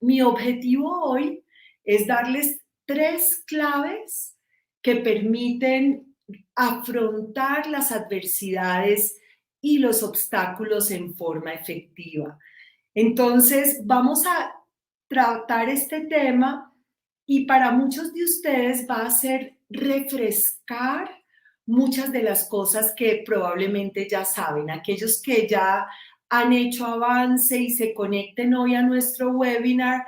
Mi objetivo hoy es darles 3 claves que permiten afrontar las adversidades y los obstáculos en forma efectiva. Entonces, vamos a tratar este tema y para muchos de ustedes va a ser refrescar muchas de las cosas que probablemente ya saben. Aquellos que ya han hecho avance y se conecten hoy a nuestro webinar,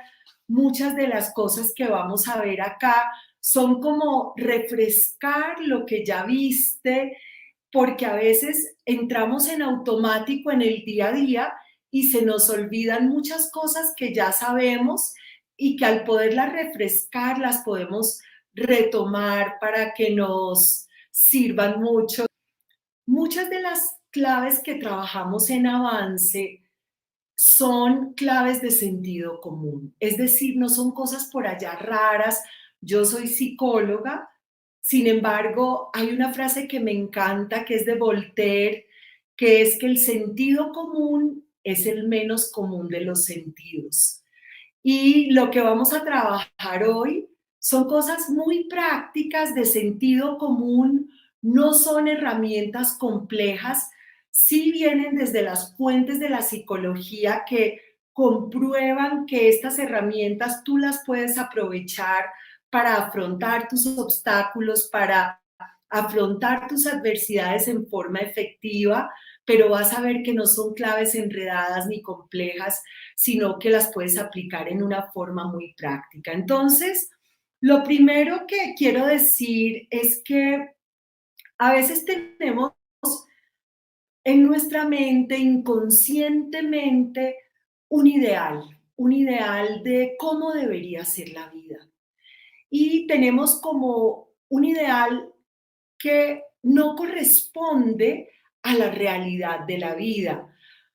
muchas de las cosas que vamos a ver acá son como refrescar lo que ya viste, porque a veces entramos en automático en el día a día y se nos olvidan muchas cosas que ya sabemos y que al poderlas refrescar las podemos retomar para que nos sirvan mucho. Muchas de las claves que trabajamos en Avance son claves de sentido común, es decir, no son cosas por allá raras. Yo soy psicóloga, sin embargo, hay una frase que me encanta, que es de Voltaire, que es que el sentido común es el menos común de los sentidos. Y lo que vamos a trabajar hoy son cosas muy prácticas de sentido común, no son herramientas complejas, sí vienen desde las fuentes de la psicología que comprueban que estas herramientas tú las puedes aprovechar para afrontar tus obstáculos, para afrontar tus adversidades en forma efectiva, pero vas a ver que no son claves enredadas ni complejas, sino que las puedes aplicar en una forma muy práctica. Entonces, lo primero que quiero decir es que a veces tenemos en nuestra mente inconscientemente un ideal de cómo debería ser la vida. Y tenemos como un ideal que no corresponde a la realidad de la vida.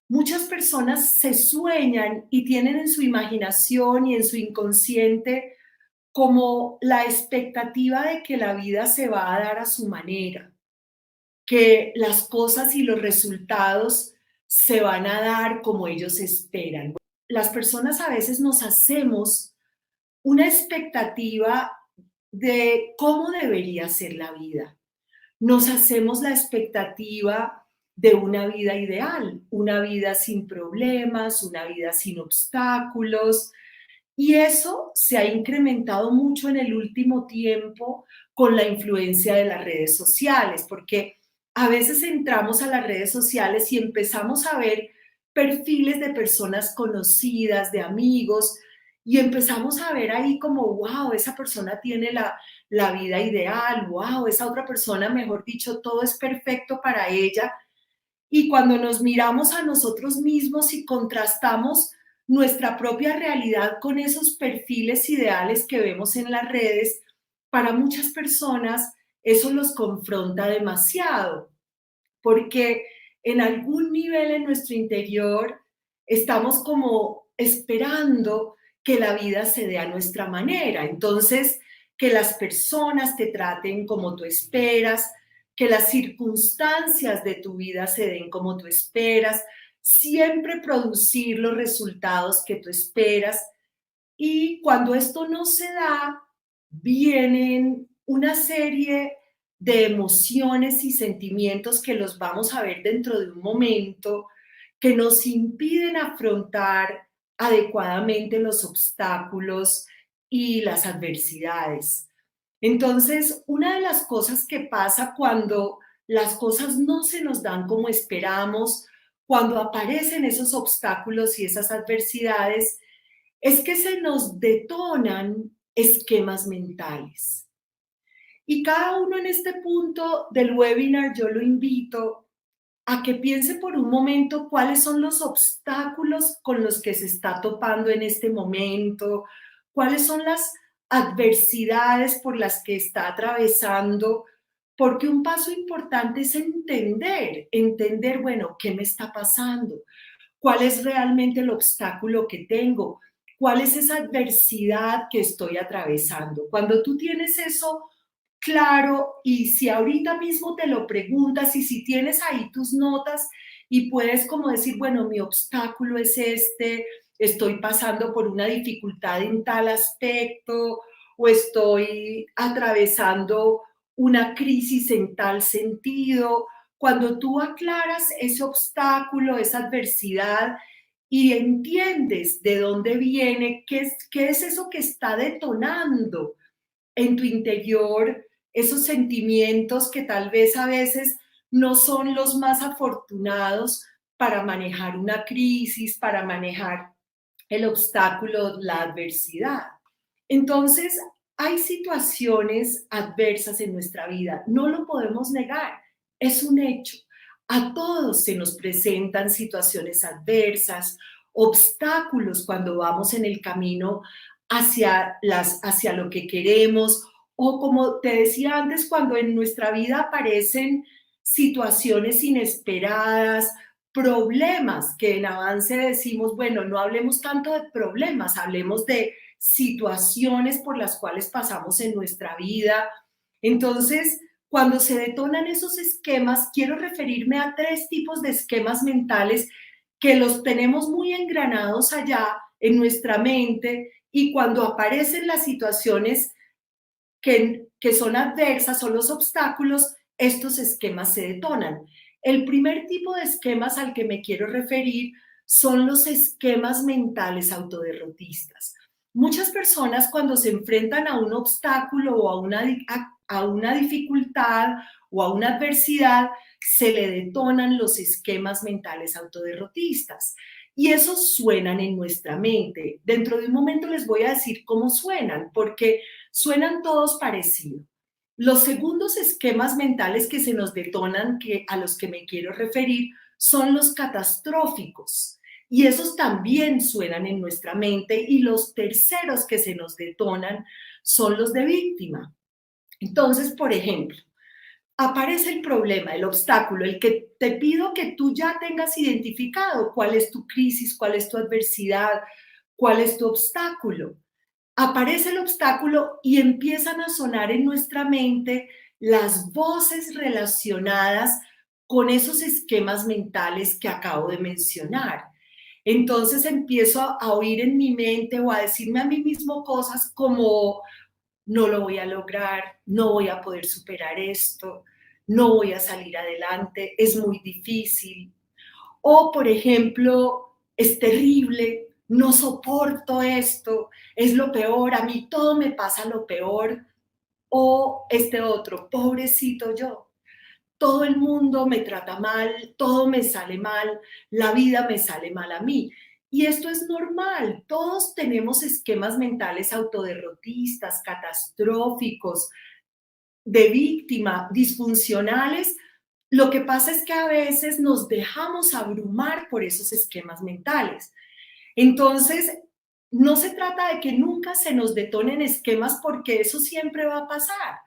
Muchas personas se sueñan y tienen en su imaginación y en su inconsciente como la expectativa de que la vida se va a dar a su manera, que las cosas y los resultados se van a dar como ellos esperan. Las personas a veces nos hacemos una expectativa de cómo debería ser la vida. Nos hacemos la expectativa de una vida ideal, una vida sin problemas, una vida sin obstáculos. Y eso se ha incrementado mucho en el último tiempo con la influencia de las redes sociales, porque a veces entramos a las redes sociales y empezamos a ver perfiles de personas conocidas, de amigos, y empezamos a ver ahí como, wow, esa persona tiene la vida ideal, wow, esa otra persona, mejor dicho, todo es perfecto para ella. Y cuando nos miramos a nosotros mismos y contrastamos nuestra propia realidad con esos perfiles ideales que vemos en las redes, para muchas personas eso los confronta demasiado, porque en algún nivel en nuestro interior estamos como esperando que la vida se dé a nuestra manera. Entonces, que las personas te traten como tú esperas, que las circunstancias de tu vida se den como tú esperas, siempre producir los resultados que tú esperas. Y cuando esto no se da, vienen una serie de emociones y sentimientos que los vamos a ver dentro de un momento, que nos impiden afrontar adecuadamente los obstáculos y las adversidades. Entonces, una de las cosas que pasa cuando las cosas no se nos dan como esperamos, cuando aparecen esos obstáculos y esas adversidades, es que se nos detonan esquemas mentales. Y cada uno en este punto del webinar yo lo invito a que piense por un momento cuáles son los obstáculos con los que se está topando en este momento, cuáles son las adversidades por las que está atravesando, porque un paso importante es entender, bueno, ¿qué me está pasando? ¿Cuál es realmente el obstáculo que tengo? ¿Cuál es esa adversidad que estoy atravesando? Cuando tú tienes eso claro y si ahorita mismo te lo preguntas y si tienes ahí tus notas y puedes como decir, bueno, mi obstáculo es este, estoy pasando por una dificultad en tal aspecto o estoy atravesando una crisis en tal sentido. Cuando tú aclaras ese obstáculo, esa adversidad y entiendes de dónde viene, qué es eso que está detonando en tu interior esos sentimientos que tal vez a veces no son los más afortunados para manejar una crisis, para manejar el obstáculo, la adversidad. Entonces, hay situaciones adversas en nuestra vida, no lo podemos negar, es un hecho. A todos se nos presentan situaciones adversas, obstáculos cuando vamos en el camino hacia lo que queremos, o como te decía antes, cuando en nuestra vida aparecen situaciones inesperadas, problemas que en avance decimos, bueno, no hablemos tanto de problemas, hablemos de situaciones por las cuales pasamos en nuestra vida. Entonces, cuando se detonan esos esquemas, quiero referirme a tres tipos de esquemas mentales que los tenemos muy engranados allá en nuestra mente y cuando aparecen las situaciones que son adversas, son los obstáculos, estos esquemas se detonan. El primer tipo de esquemas al que me quiero referir son los esquemas mentales autoderrotistas. Muchas personas cuando se enfrentan a un obstáculo o a una dificultad o a una adversidad, se le detonan los esquemas mentales autoderrotistas. Y esos suenan en nuestra mente. Dentro de un momento les voy a decir cómo suenan, porque suenan todos parecidos. Los segundos esquemas mentales que se nos detonan, a los que me quiero referir, son los catastróficos. Y esos también suenan en nuestra mente. Y los terceros que se nos detonan son los de víctima. Entonces, por ejemplo, aparece el problema, el obstáculo, el que te pido que tú ya tengas identificado cuál es tu crisis, cuál es tu adversidad, cuál es tu obstáculo. Aparece el obstáculo y empiezan a sonar en nuestra mente las voces relacionadas con esos esquemas mentales que acabo de mencionar. Entonces empiezo a oír en mi mente o a decirme a mí mismo cosas como no lo voy a lograr, no voy a poder superar esto, no voy a salir adelante, es muy difícil. O, por ejemplo, es terrible, no soporto esto, es lo peor, a mí todo me pasa lo peor. O este otro, pobrecito yo, todo el mundo me trata mal, todo me sale mal, la vida me sale mal a mí. Y esto es normal, todos tenemos esquemas mentales autoderrotistas, catastróficos, de víctima, disfuncionales. Lo que pasa es que a veces nos dejamos abrumar por esos esquemas mentales. Entonces, no se trata de que nunca se nos detonen esquemas porque eso siempre va a pasar.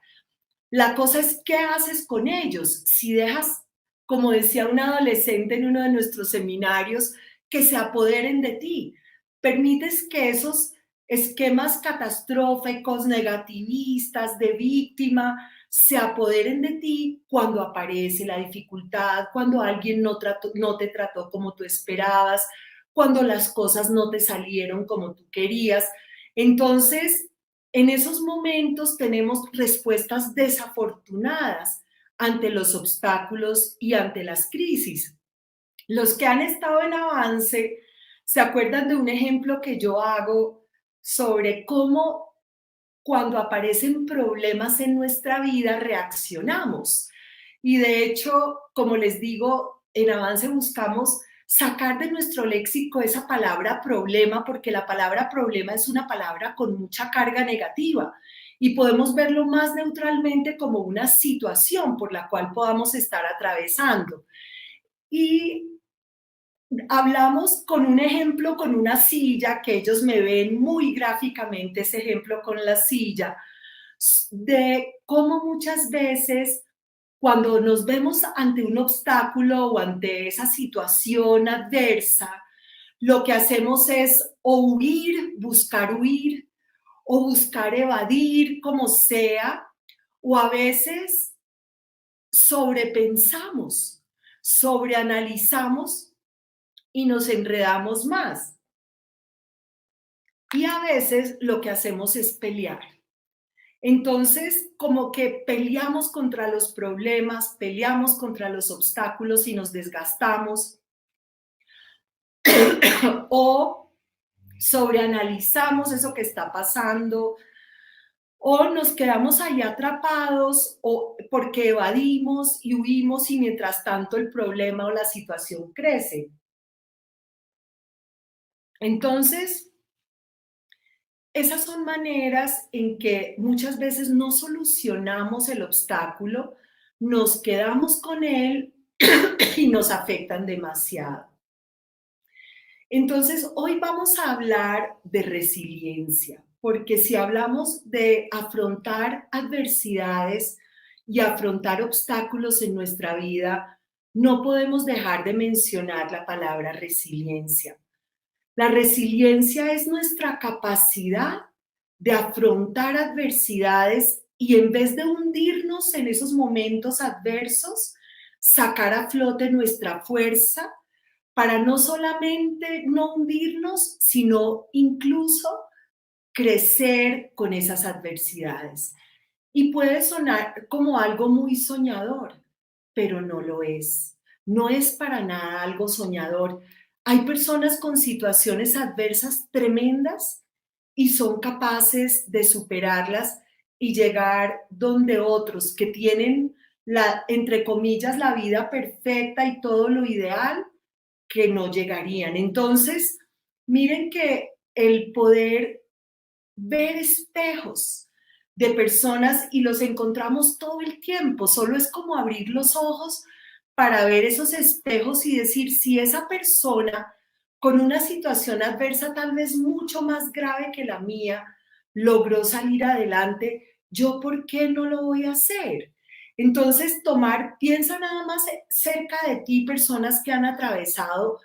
La cosa es qué haces con ellos. Si dejas, como decía un adolescente en uno de nuestros seminarios, que se apoderen de ti, permites que esos esquemas catastróficos, negativistas, de víctima, se apoderen de ti cuando aparece la dificultad, cuando alguien no te trató como tú esperabas, cuando las cosas no te salieron como tú querías. Entonces, en esos momentos tenemos respuestas desafortunadas ante los obstáculos y ante las crisis. Los que han estado en avance se acuerdan de un ejemplo que yo hago sobre cómo cuando aparecen problemas en nuestra vida reaccionamos. Y de hecho, como les digo, en avance buscamos sacar de nuestro léxico esa palabra problema, porque la palabra problema es una palabra con mucha carga negativa y podemos verlo más neutralmente como una situación por la cual podamos estar atravesando. Y hablamos con un ejemplo, con una silla, que ellos me ven muy gráficamente ese ejemplo con la silla, de cómo muchas veces cuando nos vemos ante un obstáculo o ante esa situación adversa, lo que hacemos es o huir, o buscar evadir como sea, o a veces sobrepensamos, sobreanalizamos y nos enredamos más. y a veces lo que hacemos es pelear. Entonces, como que peleamos contra los problemas, peleamos contra los obstáculos y nos desgastamos o sobreanalizamos eso que está pasando o nos quedamos ahí atrapados o porque evadimos y huimos y mientras tanto el problema o la situación crece. Entonces, esas son maneras en que muchas veces no solucionamos el obstáculo, nos quedamos con él y nos afectan demasiado. Entonces, hoy vamos a hablar de resiliencia, porque si hablamos de afrontar adversidades y afrontar obstáculos en nuestra vida, no podemos dejar de mencionar la palabra resiliencia. La resiliencia es nuestra capacidad de afrontar adversidades y en vez de hundirnos en esos momentos adversos, sacar a flote nuestra fuerza para no solamente no hundirnos, sino incluso crecer con esas adversidades. Y puede sonar como algo muy soñador, pero no lo es. No es para nada algo soñador. Hay personas con situaciones adversas tremendas y son capaces de superarlas y llegar donde otros que tienen la, entre comillas, la vida perfecta y todo lo ideal, que no llegarían. Entonces, miren que el poder ver espejos de personas y los encontramos todo el tiempo, solo es como abrir los ojos para ver esos espejos y decir si esa persona con una situación adversa tal vez mucho más grave que la mía logró salir adelante, yo por qué no lo voy a hacer. Entonces, piensa nada más cerca de ti personas que han atravesado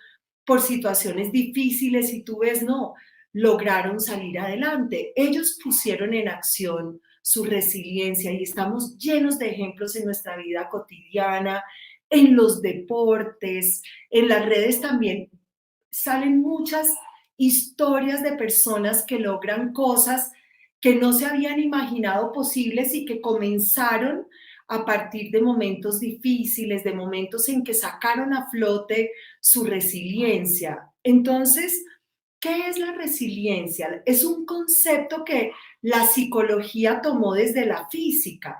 por situaciones difíciles y tú ves, no, lograron salir adelante. Ellos pusieron en acción su resiliencia y estamos llenos de ejemplos en nuestra vida cotidiana, en los deportes, en las redes también salen muchas historias de personas que logran cosas que no se habían imaginado posibles y que comenzaron a partir de momentos difíciles, de momentos en que sacaron a flote su resiliencia. Entonces, ¿qué es la resiliencia? Es un concepto que la psicología tomó desde la física.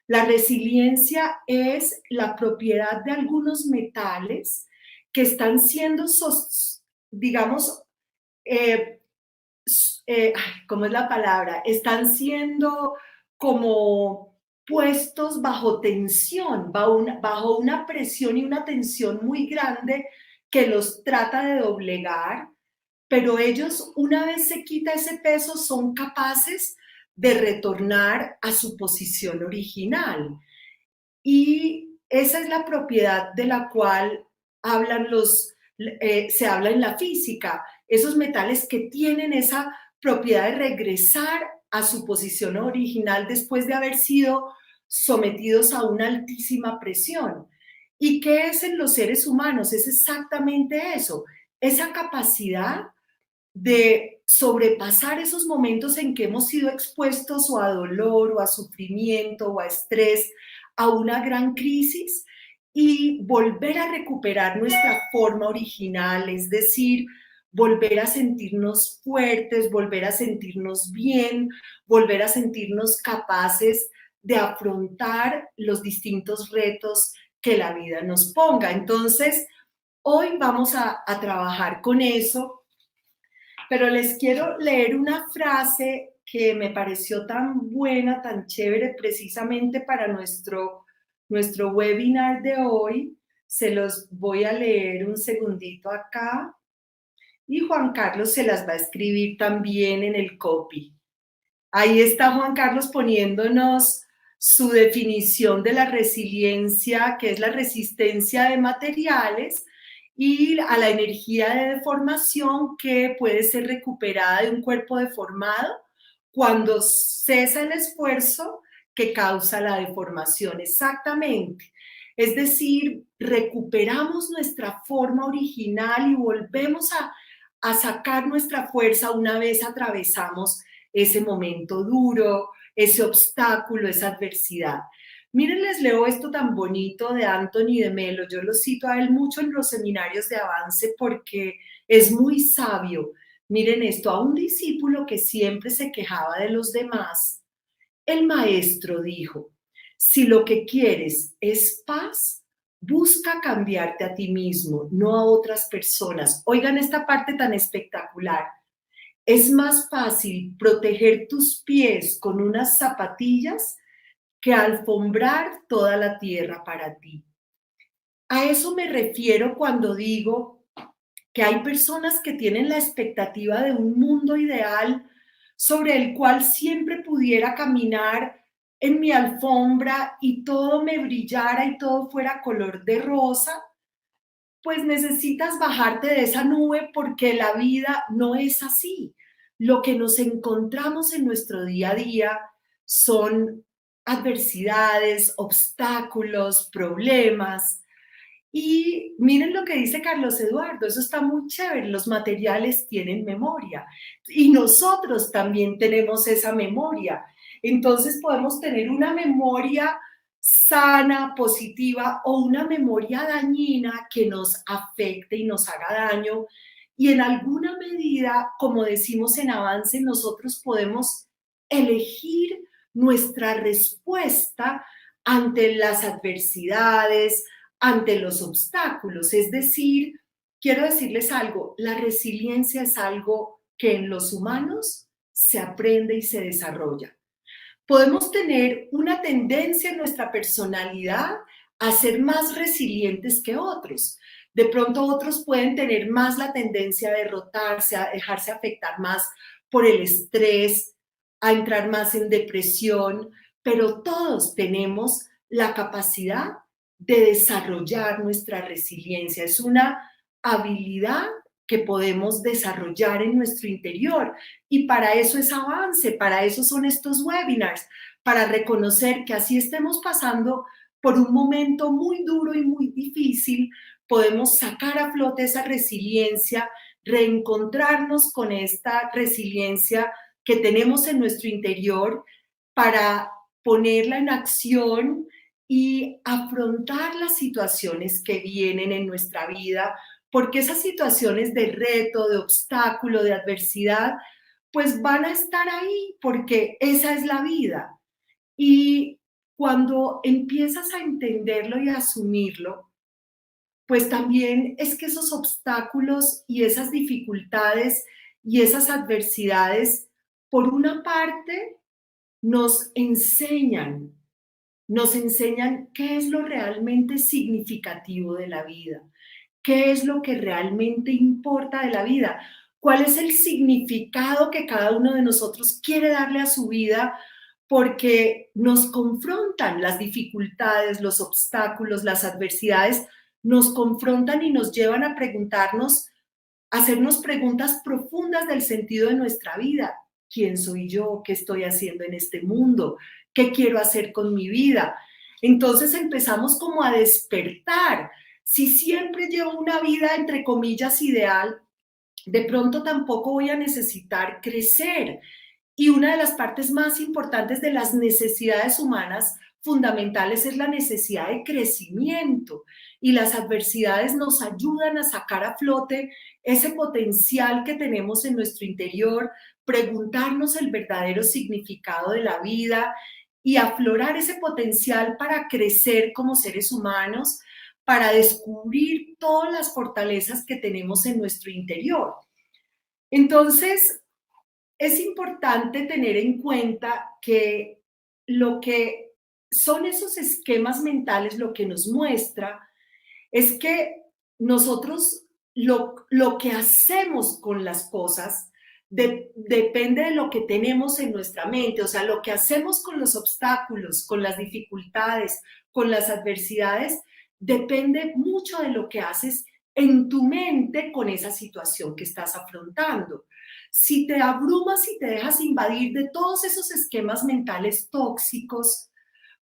La resiliencia es la propiedad de algunos metales que están siendo, digamos, eh, ¿cómo es la palabra? Están siendo como puestos bajo tensión, bajo una presión y una tensión muy grande que los trata de doblegar, pero ellos, una vez se quita ese peso, son capaces de retornar a su posición original. Y esa es la propiedad de la cual se habla en la física, esos metales que tienen esa propiedad de regresar a su posición original después de haber sido sometidos a una altísima presión. ¿Y qué es en los seres humanos? Es exactamente eso, esa capacidad de sobrepasar esos momentos en que hemos sido expuestos o a dolor o a sufrimiento o a estrés, a una gran crisis y volver a recuperar nuestra forma original, es decir, volver a sentirnos fuertes, volver a sentirnos bien, volver a sentirnos capaces de afrontar los distintos retos que la vida nos ponga. Entonces, hoy vamos a trabajar con eso, pero les quiero leer una frase que me pareció tan buena, tan chévere, precisamente para nuestro webinar de hoy. Se los voy a leer un segundito acá y Juan Carlos se las va a escribir también en el copy. Ahí está Juan Carlos poniéndonos su definición de la resiliencia, que es la resistencia de materiales y a la energía de deformación que puede ser recuperada de un cuerpo deformado cuando cesa el esfuerzo que causa la deformación. Exactamente. Es decir, recuperamos nuestra forma original y volvemos a sacar nuestra fuerza una vez atravesamos ese momento duro, ese obstáculo, esa adversidad. Miren, les leo esto tan bonito de Anthony de Melo. Yo lo cito a él mucho en los seminarios de avance porque es muy sabio. Miren esto, a un discípulo que siempre se quejaba de los demás, el maestro dijo: si lo que quieres es paz, busca cambiarte a ti mismo, no a otras personas. Oigan esta parte tan espectacular. Es más fácil proteger tus pies con unas zapatillas que alfombrar toda la tierra para ti. A eso me refiero cuando digo que hay personas que tienen la expectativa de un mundo ideal sobre el cual siempre pudiera caminar en mi alfombra y todo me brillara y todo fuera color de rosa. Pues necesitas bajarte de esa nube porque la vida no es así. Lo que nos encontramos en nuestro día a día son adversidades, obstáculos, problemas. Y miren lo que dice Carlos Eduardo, eso está muy chévere, los materiales tienen memoria y nosotros también tenemos esa memoria. Entonces podemos tener una memoria sana, positiva o una memoria dañina que nos afecte y nos haga daño. Y en alguna medida, como decimos en avance, nosotros podemos elegir nuestra respuesta ante las adversidades, ante los obstáculos. Es decir, quiero decirles algo, la resiliencia es algo que en los humanos se aprende y se desarrolla. Podemos tener una tendencia en nuestra personalidad a ser más resilientes que otros. De pronto otros pueden tener más la tendencia a derrotarse, a dejarse afectar más por el estrés, a entrar más en depresión, pero todos tenemos la capacidad de desarrollar nuestra resiliencia. Es una habilidad que podemos desarrollar en nuestro interior. Y para eso es avance, para eso son estos webinars, para reconocer que así estemos pasando por un momento muy duro y muy difícil, podemos sacar a flote esa resiliencia, reencontrarnos con esta resiliencia que tenemos en nuestro interior para ponerla en acción y afrontar las situaciones que vienen en nuestra vida, porque esas situaciones de reto, de obstáculo, de adversidad, pues van a estar ahí, porque esa es la vida. Y cuando empiezas a entenderlo y a asumirlo, pues también es que esos obstáculos y esas dificultades y esas adversidades, por una parte, nos enseñan qué es lo realmente significativo de la vida, qué es lo que realmente importa de la vida, cuál es el significado que cada uno de nosotros quiere darle a su vida, porque nos confrontan las dificultades, los obstáculos, las adversidades, nos confrontan y nos llevan a preguntarnos, a hacernos preguntas profundas del sentido de nuestra vida. ¿Quién soy yo? ¿Qué estoy haciendo en este mundo? ¿Qué quiero hacer con mi vida? Entonces empezamos como a despertar. Si siempre llevo una vida, entre comillas, ideal, de pronto tampoco voy a necesitar crecer. Y una de las partes más importantes de las necesidades humanas fundamentales es la necesidad de crecimiento. Y las adversidades nos ayudan a sacar a flote ese potencial que tenemos en nuestro interior, preguntarnos el verdadero significado de la vida y aflorar ese potencial para crecer como seres humanos, para descubrir todas las fortalezas que tenemos en nuestro interior. Entonces, es importante tener en cuenta que lo que son esos esquemas mentales, lo que nos muestra es que nosotros lo que hacemos con las cosas depende de lo que tenemos en nuestra mente, o sea, lo que hacemos con los obstáculos, con las dificultades, con las adversidades, depende mucho de lo que haces en tu mente con esa situación que estás afrontando. Si te abrumas y te dejas invadir de todos esos esquemas mentales tóxicos,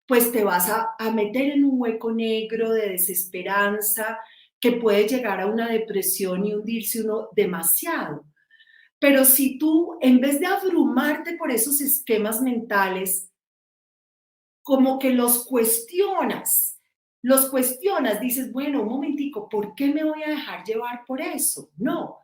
pues te vas a meter en un hueco negro de desesperanza que puede llegar a una depresión y hundirse uno demasiado. Pero si tú, en vez de abrumarte por esos esquemas mentales, como que los cuestionas, dices, bueno, un momentico, ¿por qué me voy a dejar llevar por eso? No,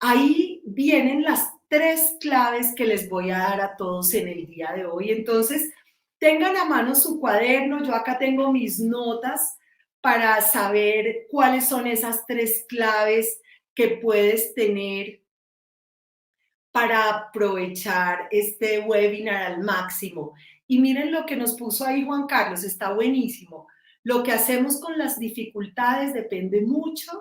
ahí vienen las tres claves que les voy a dar a todos en el día de hoy. Entonces, tengan a mano su cuaderno, yo acá tengo mis notas para saber cuáles son esas tres claves que puedes tener para aprovechar este webinar al máximo. Y miren lo que nos puso ahí Juan Carlos, está buenísimo. Lo que hacemos con las dificultades depende mucho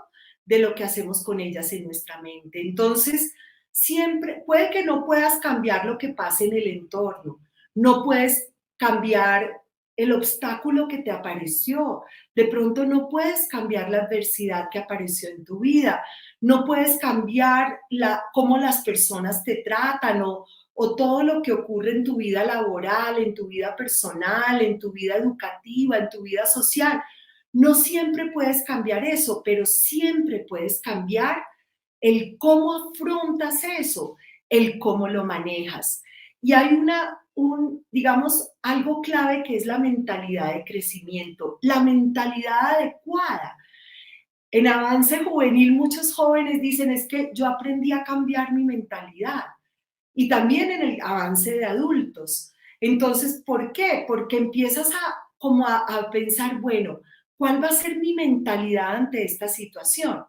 de lo que hacemos con ellas en nuestra mente. Entonces, siempre, puede que no puedas cambiar lo que pasa en el entorno, no puedes cambiar el obstáculo que te apareció, de pronto no puedes cambiar la adversidad que apareció en tu vida, no puedes cambiar cómo las personas te tratan o todo lo que ocurre en tu vida laboral, en tu vida personal, en tu vida educativa, en tu vida social. No siempre puedes cambiar eso, pero siempre puedes cambiar el cómo afrontas eso, el cómo lo manejas. Y hay digamos, algo clave que es la mentalidad de crecimiento, la mentalidad adecuada. En avance juvenil, muchos jóvenes dicen, es que yo aprendí a cambiar mi mentalidad. Y también en el avance de adultos. Entonces, ¿por qué? Porque empiezas a pensar, bueno, ¿cuál va a ser mi mentalidad ante esta situación?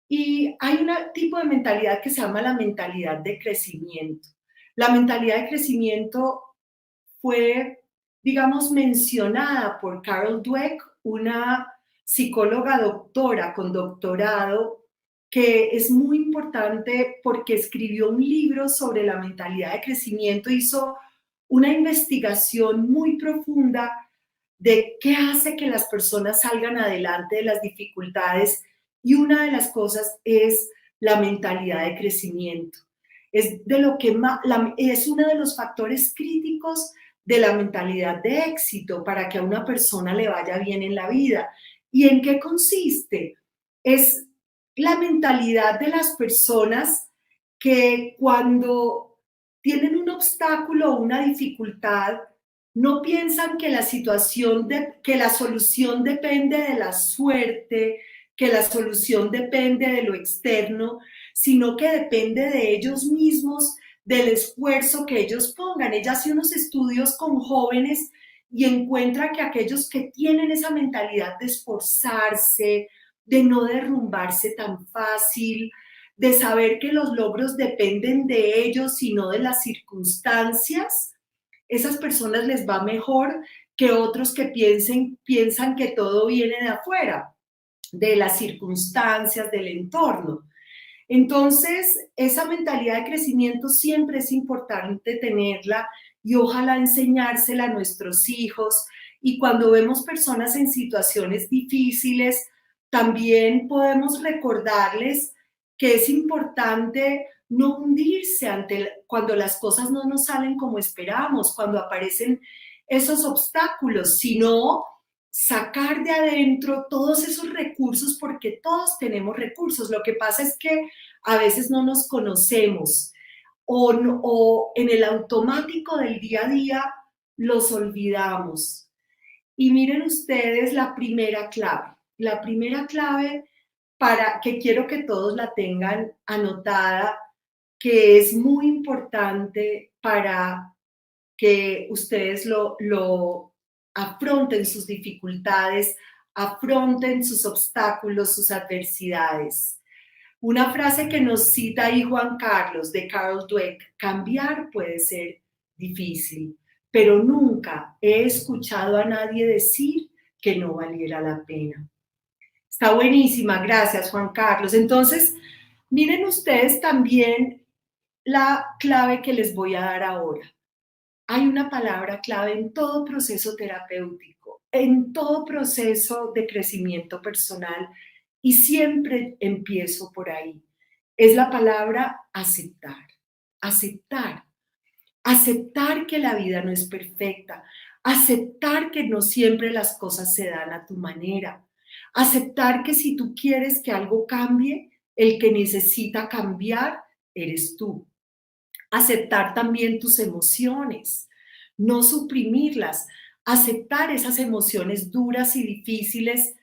Y hay un tipo de mentalidad que se llama la mentalidad de crecimiento. La mentalidad de crecimiento fue, digamos, mencionada por Carol Dweck, una psicóloga doctora con doctorado, que es muy importante porque escribió un libro sobre la mentalidad de crecimiento, hizo una investigación muy profunda de qué hace que las personas salgan adelante de las dificultades y una de las cosas es la mentalidad de crecimiento. Es de lo que es uno de los factores críticos de la mentalidad de éxito para que a una persona le vaya bien en la vida. ¿Y en qué consiste? Es la mentalidad de las personas que cuando tienen un obstáculo o una dificultad, no piensan que que la solución depende de la suerte, que la solución depende de lo externo, sino que depende de ellos mismos, del esfuerzo que ellos pongan. Ella hace unos estudios con jóvenes y encuentra que aquellos que tienen esa mentalidad de esforzarse, de no derrumbarse tan fácil, de saber que los logros dependen de ellos y no de las circunstancias, esas personas les va mejor que otros que piensan que todo viene de afuera, de las circunstancias, del entorno. Entonces, esa mentalidad de crecimiento siempre es importante tenerla y ojalá enseñársela a nuestros hijos. Y cuando vemos personas en situaciones difíciles, también podemos recordarles que es importante no hundirse cuando las cosas no nos salen como esperamos, cuando aparecen esos obstáculos, sino sacar de adentro todos esos recursos, porque todos tenemos recursos. Lo que pasa es que a veces no nos conocemos o en el automático del día a día los olvidamos. Y miren ustedes la primera clave para que quiero que todos la tengan anotada, que es muy importante para que ustedes lo afronten sus dificultades, afronten sus obstáculos, sus adversidades. Una frase que nos cita ahí Juan Carlos de Carol Dweck: cambiar puede ser difícil, pero nunca he escuchado a nadie decir que no valiera la pena. Está buenísima, gracias Juan Carlos. Entonces, miren ustedes también la clave que les voy a dar ahora. Hay una palabra clave en todo proceso terapéutico, en todo proceso de crecimiento personal, y siempre empiezo por ahí. Es la palabra aceptar. Aceptar. Aceptar que la vida no es perfecta. Aceptar que no siempre las cosas se dan a tu manera. Aceptar que si tú quieres que algo cambie, el que necesita cambiar eres tú. Aceptar también tus emociones, no suprimirlas, aceptar esas emociones duras y difíciles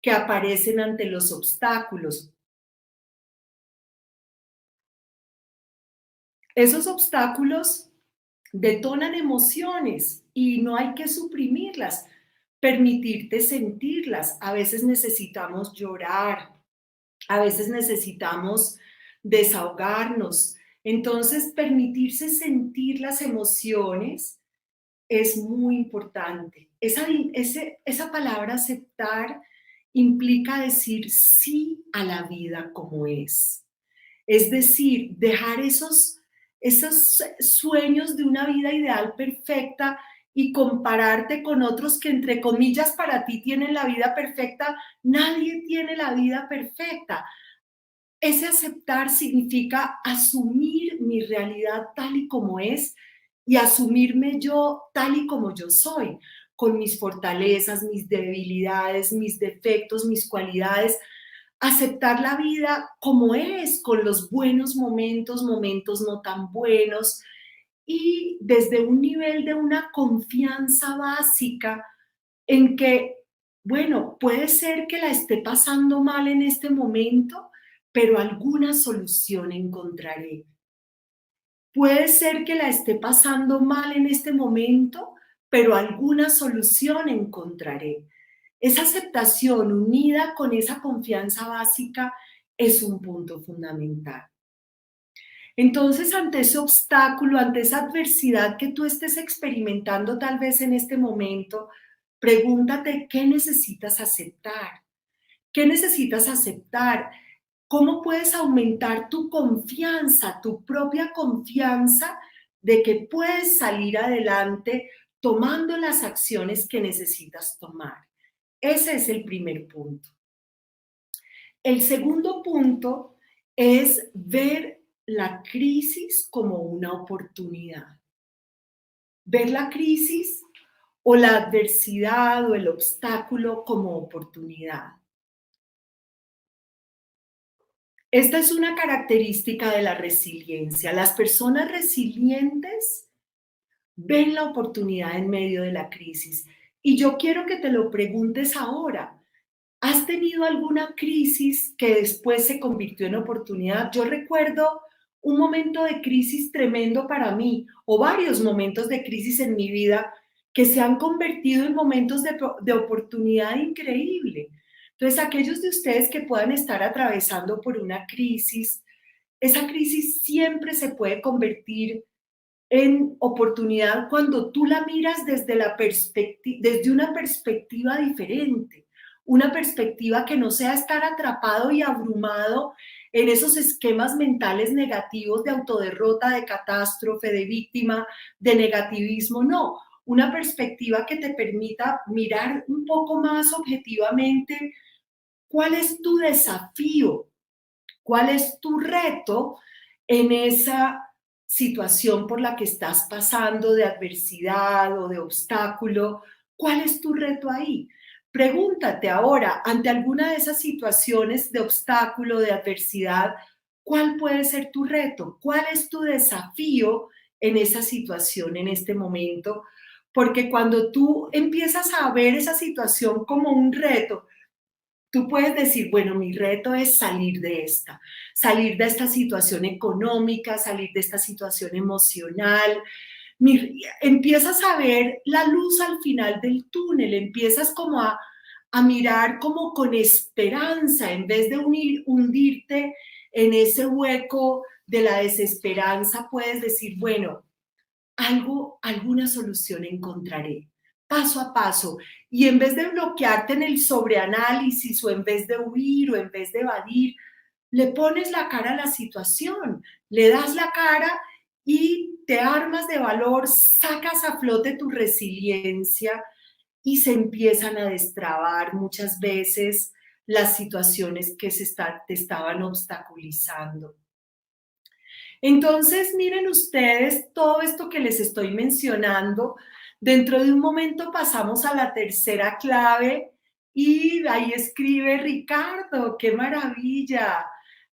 que aparecen ante los obstáculos. Esos obstáculos detonan emociones y no hay que suprimirlas, permitirte sentirlas. A veces necesitamos llorar, a veces necesitamos desahogarnos. Entonces, permitirse sentir las emociones es muy importante. Esa palabra aceptar implica decir sí a la vida como es. Es decir, dejar esos sueños de una vida ideal perfecta y compararte con otros que entre comillas para ti tienen la vida perfecta. Nadie tiene la vida perfecta. Ese aceptar significa asumir mi realidad tal y como es y asumirme yo tal y como yo soy, con mis fortalezas, mis debilidades, mis defectos, mis cualidades. Aceptar la vida como es, con los buenos momentos, momentos no tan buenos, y desde un nivel de una confianza básica en que, bueno, puede ser que la esté pasando mal en este momento, pero alguna solución encontraré. Puede ser que la esté pasando mal en este momento, pero alguna solución encontraré. Esa aceptación unida con esa confianza básica es un punto fundamental. Entonces, ante ese obstáculo, ante esa adversidad que tú estés experimentando tal vez en este momento, pregúntate qué necesitas aceptar. ¿Qué necesitas aceptar? ¿Cómo puedes aumentar tu confianza, tu propia confianza de que puedes salir adelante tomando las acciones que necesitas tomar? Ese es el primer punto. El segundo punto es ver la crisis como una oportunidad. Ver la crisis o la adversidad o el obstáculo como oportunidad. Esta es una característica de la resiliencia. Las personas resilientes ven la oportunidad en medio de la crisis. Y yo quiero que te lo preguntes ahora. ¿Has tenido alguna crisis que después se convirtió en oportunidad? Yo recuerdo un momento de crisis tremendo para mí, o varios momentos de crisis en mi vida que se han convertido en momentos de oportunidad increíble. Entonces, aquellos de ustedes que puedan estar atravesando por una crisis, esa crisis siempre se puede convertir en oportunidad cuando tú la miras desde una perspectiva diferente, una perspectiva que no sea estar atrapado y abrumado en esos esquemas mentales negativos de autoderrota, de catástrofe, de víctima, de negativismo, no, una perspectiva que te permita mirar un poco más objetivamente cuál es tu desafío, cuál es tu reto en esa situación por la que estás pasando de adversidad o de obstáculo. ¿Cuál es tu reto ahí? Pregúntate ahora, ante alguna de esas situaciones de obstáculo, de adversidad, ¿cuál puede ser tu reto? ¿Cuál es tu desafío en esa situación, en este momento? Porque cuando tú empiezas a ver esa situación como un reto, tú puedes decir, bueno, mi reto es salir de esta situación económica, salir de esta situación emocional. Empiezas a ver la luz al final del túnel, empiezas como a mirar como con esperanza, en vez de hundirte en ese hueco de la desesperanza, puedes decir, bueno, alguna solución encontraré, paso a paso. Y en vez de bloquearte en el sobreanálisis o en vez de huir o en vez de evadir, le pones la cara a la situación, le das la cara y te armas de valor, sacas a flote tu resiliencia y se empiezan a destrabar muchas veces las situaciones que te estaban obstaculizando. Entonces, miren ustedes todo esto que les estoy mencionando. Dentro de un momento pasamos a la tercera clave Y ahí escribe Ricardo, qué maravilla.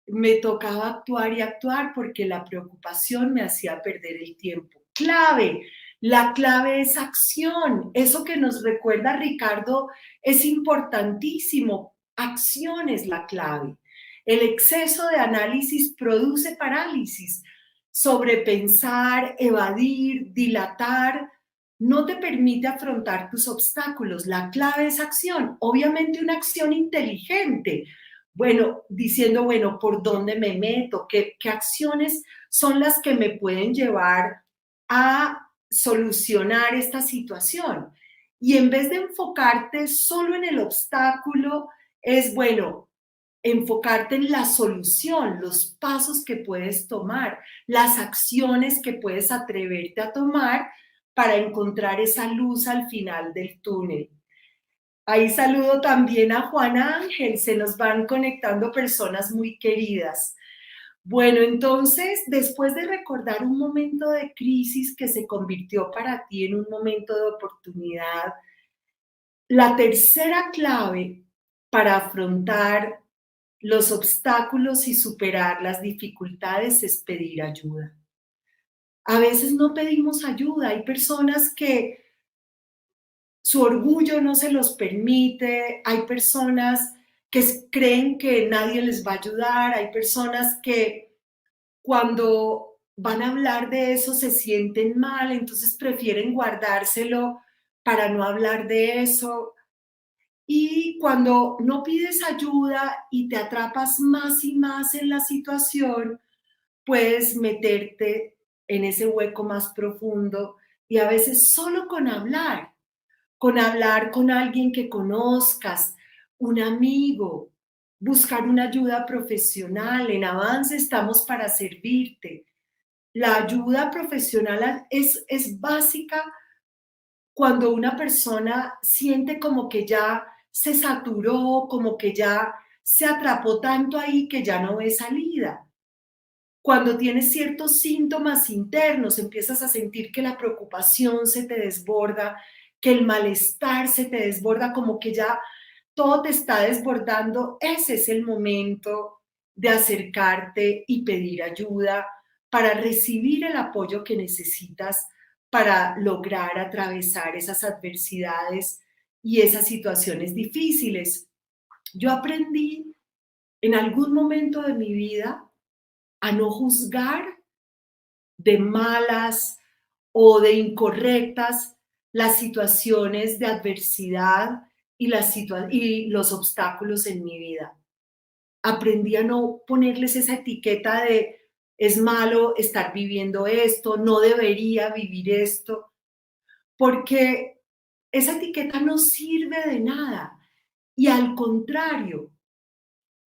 Me tocaba actuar y actuar porque la preocupación me hacía perder el tiempo. Clave, la clave es acción. Eso que nos recuerda Ricardo es importantísimo. Acción es la clave. El exceso de análisis produce parálisis. Sobrepensar, evadir, dilatar, no te permite afrontar tus obstáculos. La clave es acción, obviamente una acción inteligente. Bueno, diciendo, bueno, ¿por dónde me meto? ¿Qué acciones son las que me pueden llevar a solucionar esta situación? Y en vez de enfocarte solo en el obstáculo, es bueno, enfocarte en la solución, los pasos que puedes tomar, las acciones que puedes atreverte a tomar para encontrar esa luz al final del túnel. Ahí saludo también a Juan Ángel, se nos van conectando personas muy queridas. Bueno, entonces, después de recordar un momento de crisis que se convirtió para ti en un momento de oportunidad, la tercera clave para afrontar los obstáculos y superar las dificultades es pedir ayuda. A veces no pedimos ayuda, hay personas que su orgullo no se los permite, hay personas que creen que nadie les va a ayudar, hay personas que cuando van a hablar de eso se sienten mal, entonces prefieren guardárselo para no hablar de eso. Y cuando no pides ayuda y te atrapas más y más en la situación, puedes meterte en ese hueco más profundo y a veces solo con hablar con alguien que conozcas, un amigo, buscar una ayuda profesional. En Avance estamos para servirte. La ayuda profesional es básica cuando una persona siente como que ya se saturó, como que ya se atrapó tanto ahí que ya no ve salida. Cuando tienes ciertos síntomas internos, empiezas a sentir que la preocupación se te desborda, que el malestar se te desborda, como que ya todo te está desbordando, ese es el momento de acercarte y pedir ayuda para recibir el apoyo que necesitas para lograr atravesar esas adversidades y esas situaciones difíciles. Yo aprendí en algún momento de mi vida a no juzgar de malas o de incorrectas las situaciones de adversidad y los obstáculos en mi vida. Aprendí a no ponerles esa etiqueta de es malo estar viviendo esto, no debería vivir esto, porque esa etiqueta no sirve de nada. Y al contrario,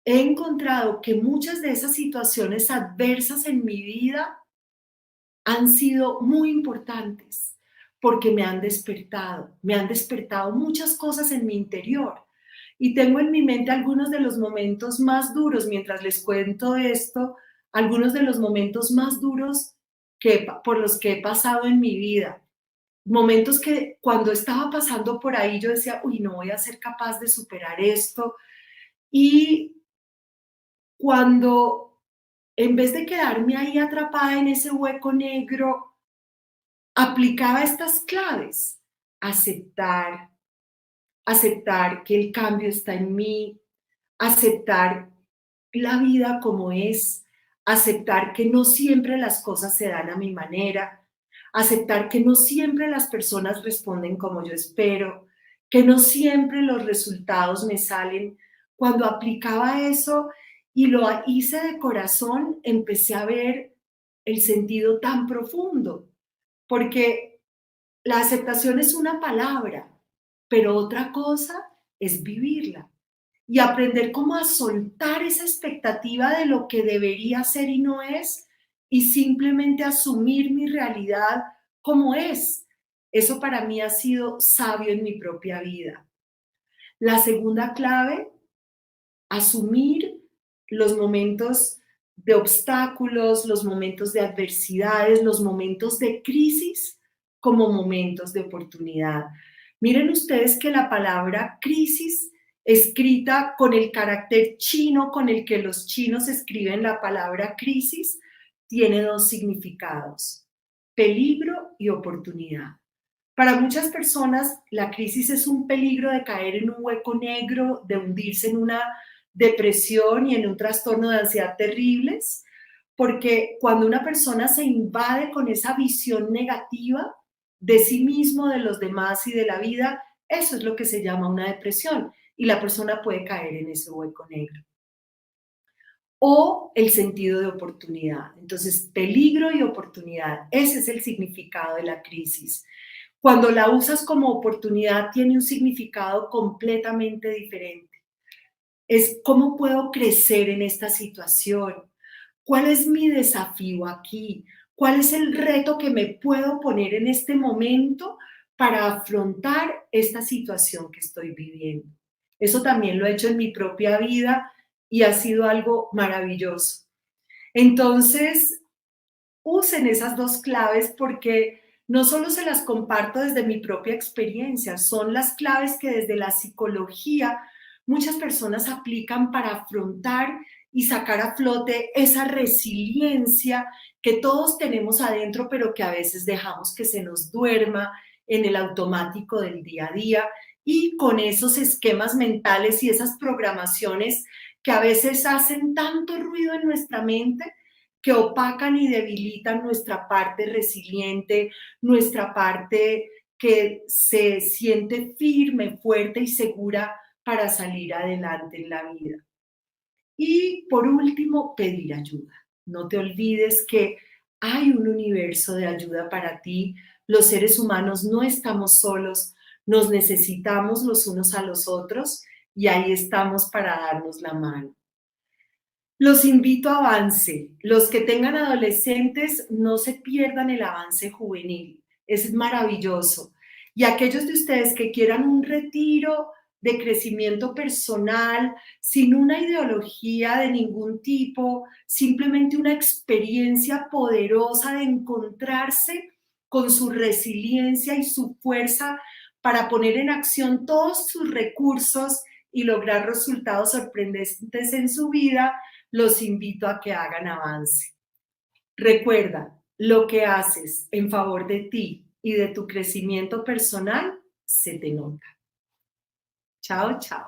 he encontrado que muchas de esas situaciones adversas en mi vida han sido muy importantes porque me han despertado muchas cosas en mi interior. Y tengo en mi mente algunos de los momentos más duros, mientras les cuento esto, algunos de los momentos más duros por los que he pasado en mi vida. Momentos que cuando estaba pasando por ahí yo decía, uy, no voy a ser capaz de superar esto. Y cuando en vez de quedarme ahí atrapada en ese hueco negro, aplicaba estas claves: aceptar, aceptar que el cambio está en mí, aceptar la vida como es, aceptar que no siempre las cosas se dan a mi manera, aceptar que no siempre las personas responden como yo espero, que no siempre los resultados me salen. Cuando aplicaba eso y lo hice de corazón, empecé a ver el sentido tan profundo, porque la aceptación es una palabra, pero otra cosa es vivirla y aprender cómo a soltar esa expectativa de lo que debería ser y no es, y simplemente asumir mi realidad como es. Eso para mí ha sido sabio en mi propia vida. La segunda clave, asumir los momentos de obstáculos, los momentos de adversidades, los momentos de crisis como momentos de oportunidad. Miren ustedes que la palabra crisis escrita con el carácter chino con el que los chinos escriben la palabra crisis, tiene dos significados: peligro y oportunidad. Para muchas personas, la crisis es un peligro de caer en un hueco negro, de hundirse en una depresión y en un trastorno de ansiedad terribles, porque cuando una persona se invade con esa visión negativa de sí mismo, de los demás y de la vida, eso es lo que se llama una depresión y la persona puede caer en ese hueco negro. O el sentido de oportunidad. Entonces, peligro y oportunidad, ese es el significado de la crisis. Cuando la usas como oportunidad, tiene un significado completamente diferente. Es cómo puedo crecer en esta situación, cuál es mi desafío aquí, cuál es el reto que me puedo poner en este momento para afrontar esta situación que estoy viviendo. Eso también lo he hecho en mi propia vida y ha sido algo maravilloso. Entonces, usen esas dos claves porque no solo se las comparto desde mi propia experiencia, son las claves que desde la psicología muchas personas aplican para afrontar y sacar a flote esa resiliencia que todos tenemos adentro, pero que a veces dejamos que se nos duerma en el automático del día a día y con esos esquemas mentales y esas programaciones que a veces hacen tanto ruido en nuestra mente que opacan y debilitan nuestra parte resiliente, nuestra parte que se siente firme, fuerte y segura para salir adelante en la vida. Y por último, pedir ayuda. No te olvides que hay un universo de ayuda para ti. Los seres humanos no estamos solos, nos necesitamos los unos a los otros y ahí estamos para darnos la mano. Los invito a avance. Los que tengan adolescentes, no se pierdan el avance juvenil. Es maravilloso. Y aquellos de ustedes que quieran un retiro de crecimiento personal, sin una ideología de ningún tipo, simplemente una experiencia poderosa de encontrarse con su resiliencia y su fuerza para poner en acción todos sus recursos y lograr resultados sorprendentes en su vida, los invito a que hagan avance. Recuerda, lo que haces en favor de ti y de tu crecimiento personal se te nota. Chao, chao.